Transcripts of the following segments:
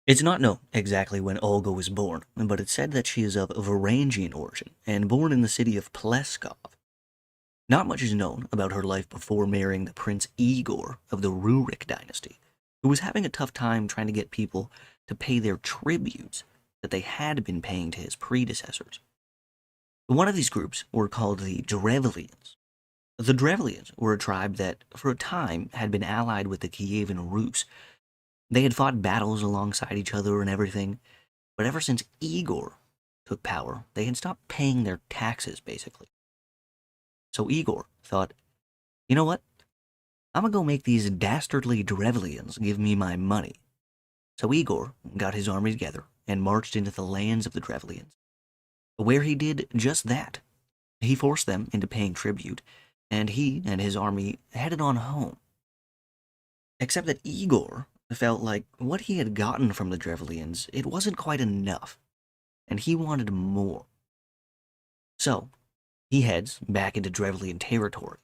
It's not known exactly when Olga was born, but it's said that she is of Varangian origin and born in the city of Pleskov. Not much is known about her life before marrying the Prince Igor of the Rurik dynasty, who was having a tough time trying to get people to pay their tributes that they had been paying to his predecessors. One of these groups were called the Drevlians. The Drevlians were a tribe that, for a time, had been allied with the Kievan Rus. They had fought battles alongside each other and everything, but ever since Igor took power, they had stopped paying their taxes, basically. So Igor thought, you know what? I'm gonna go make these dastardly Drevlians give me my money. So Igor got his army together and marched into the lands of the Drevlians, where he did just that. He forced them into paying tribute, and he and his army headed on home. Except that Igor felt like what he had gotten from the Drevlians, it wasn't quite enough, and he wanted more. So, he heads back into Drevlian territory,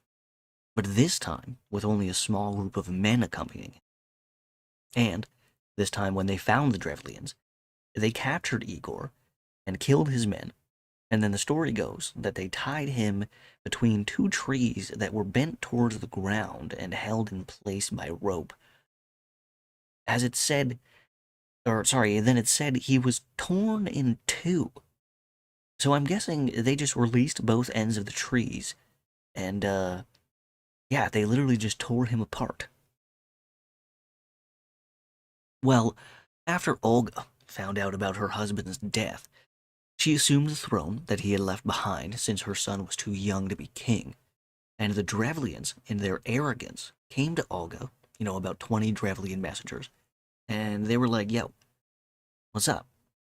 but this time with only a small group of men accompanying him. And, this time when they found the Drevlians, they captured Igor and killed his men, and then the story goes that they tied him between two trees that were bent towards the ground and held in place by rope. As it said, or sorry, then it said he was torn in two. So I'm guessing they just released both ends of the trees, and yeah, they literally just tore him apart. Well, after Olga found out about her husband's death, she assumed the throne that he had left behind since her son was too young to be king. And the Drevlians, in their arrogance, came to Olga, about 20 Drevlian messengers, and they were like, yo, what's up?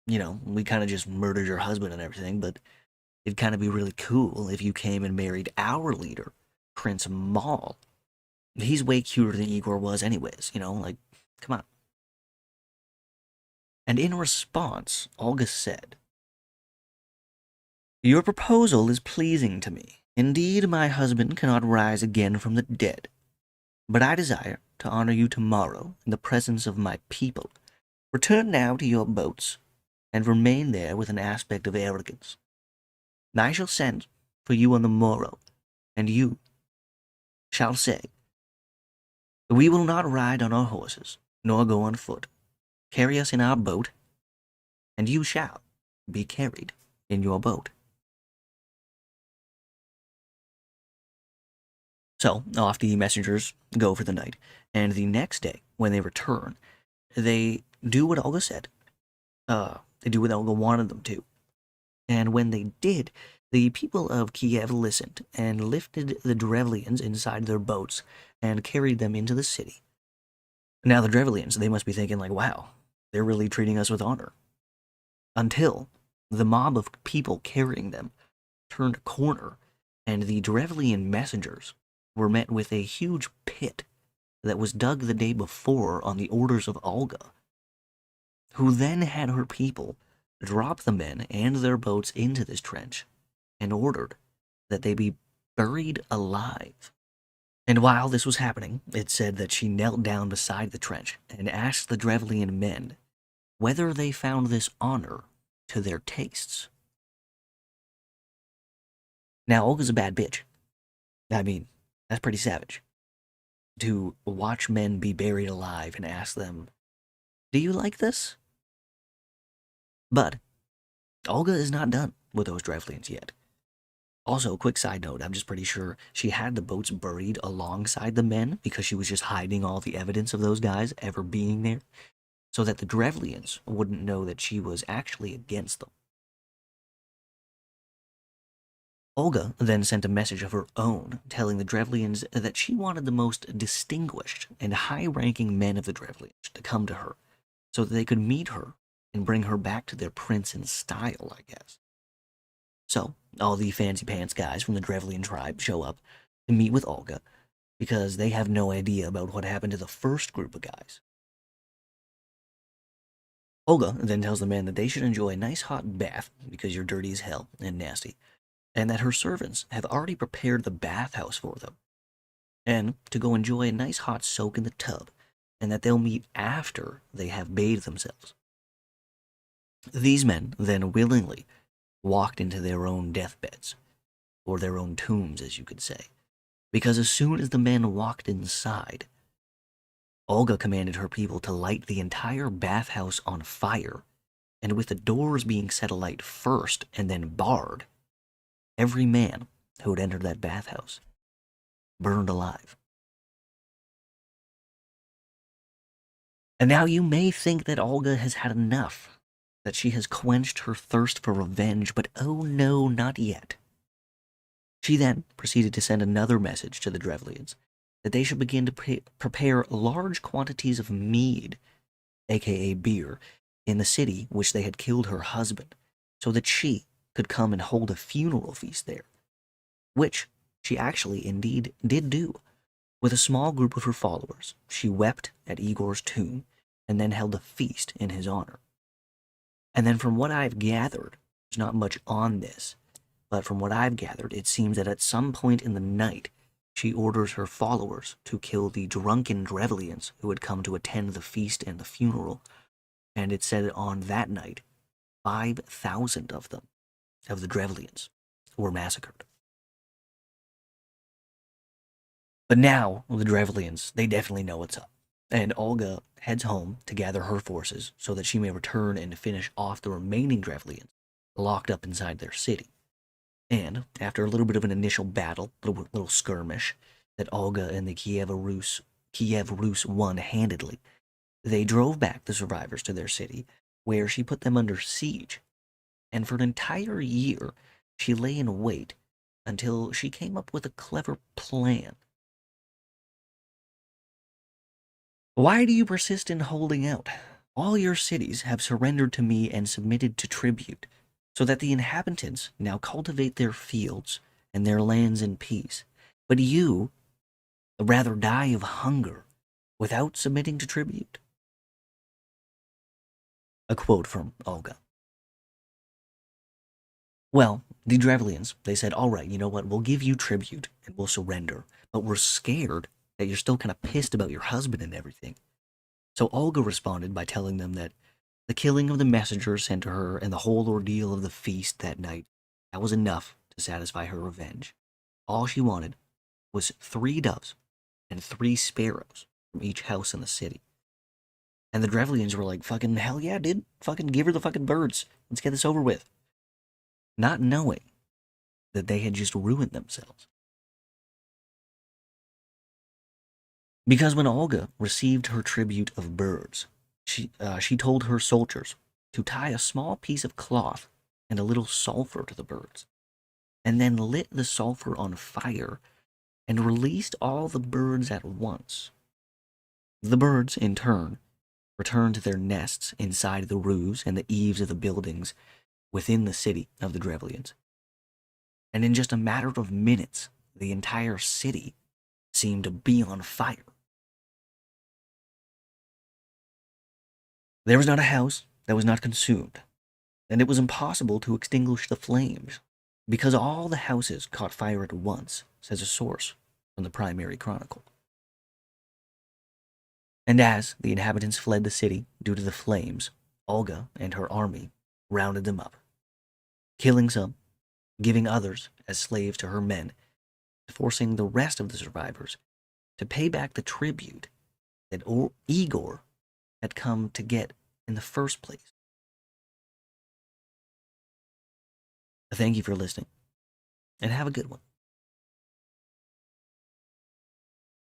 We kind of just murdered your husband and everything, but it'd kind of be really cool if you came and married our leader, Prince Maul. He's way cuter than Igor was, anyways, like, come on. And in response, Olga said, your proposal is pleasing to me. Indeed, my husband cannot rise again from the dead, but I desire to honor you tomorrow in the presence of my people. Return now to your boats, and remain there with an aspect of arrogance. I shall send for you on the morrow, and you shall say, we will not ride on our horses, nor go on foot. Carry us in our boat, and you shall be carried in your boat. So off the messengers go for the night, and the next day, when they return, they do what Olga said. They do what Olga wanted them to. And when they did, the people of Kiev listened and lifted the Drevlians inside their boats and carried them into the city. Now the Drevlians, they must be thinking like, wow, they're really treating us with honor. Until the mob of people carrying them turned a corner, and the Drevlian messengers were met with a huge pit that was dug the day before on the orders of Olga, who then had her people drop the men and their boats into this trench and ordered that they be buried alive. And while this was happening, it said that she knelt down beside the trench and asked the Drevlian men whether they found this honor to their tastes. Now, Olga's a bad bitch. I mean, that's pretty savage. To watch men be buried alive and ask them, do you like this? But Olga is not done with those Drevlians yet. Also, quick side note, I'm just pretty sure she had the boats buried alongside the men because she was just hiding all the evidence of those guys ever being there, so that the Drevlians wouldn't know that she was actually against them. Olga then sent a message of her own, telling the Drevlians that she wanted the most distinguished and high-ranking men of the Drevlians to come to her, so that they could meet her and bring her back to their prince in style, I guess. So, all the fancy pants guys from the Drevlian tribe show up to meet with Olga, because they have no idea about what happened to the first group of guys. Olga then tells the men that they should enjoy a nice hot bath, because you're dirty as hell and nasty, and that her servants have already prepared the bathhouse for them, and to go enjoy a nice hot soak in the tub, and that they'll meet after they have bathed themselves These men then willingly walked into their own deathbeds, or their own tombs, as you could say, because as soon as the men walked inside, Olga commanded her people to light the entire bathhouse on fire, and with the doors being set alight first and then barred, every man who had entered that bathhouse burned alive. And now you may think that Olga has had enough, that she has quenched her thirst for revenge, but oh no, not yet. She then proceeded to send another message to the Drevlians that they should begin to prepare large quantities of mead, aka beer, in the city which they had killed her husband, so that she could come and hold a funeral feast there, which she actually indeed did do. With a small group of her followers, she wept at Igor's tomb and then held a feast in his honor. And then from what I've gathered, there's not much on this, but from what I've gathered, it seems that at some point in the night, she orders her followers to kill the drunken Drevlians who had come to attend the feast and the funeral, and it said on that night, 5,000 of them, of the Drevlians, were massacred. But now, the Drevlians, they definitely know what's up, and Olga heads home to gather her forces so that she may return and finish off the remaining Drevlians locked up inside their city. And after a little bit of an initial battle, little skirmish, that Olga and the Kiev Rus won handedly, they drove back the survivors to their city, where she put them under siege. And for an entire year, she lay in wait until she came up with a clever plan. Why do you persist in holding out? All your cities have surrendered to me and submitted to tribute, so that the inhabitants now cultivate their fields and their lands in peace. But you rather die of hunger without submitting to tribute. A quote from Olga. Well, the Drevlians, they said, all right, you know what, we'll give you tribute and we'll surrender, but we're scared that you're still kind of pissed about your husband and everything. So Olga responded by telling them that the killing of the messengers sent to her and the whole ordeal of the feast that night, that was enough to satisfy her revenge. All she wanted was 3 doves and 3 sparrows from each house in the city. And the Drevlians were like, fucking hell yeah, dude. Fucking give her the fucking birds. Let's get this over with. Not knowing that they had just ruined themselves. Because when Olga received her tribute of birds, she told her soldiers to tie a small piece of cloth and a little sulfur to the birds, and then lit the sulfur on fire and released all the birds at once. The birds, in turn, returned to their nests inside the roofs and the eaves of the buildings within the city of the Drevlians. And in just a matter of minutes, the entire city seemed to be on fire. There was not a house that was not consumed, and it was impossible to extinguish the flames, because all the houses caught fire at once, says a source from the Primary Chronicle. And as the inhabitants fled the city due to the flames, Olga and her army rounded them up, killing some, giving others as slaves to her men, forcing the rest of the survivors to pay back the tribute that Igor had come to get in the first place. Thank you for listening, and have a good one.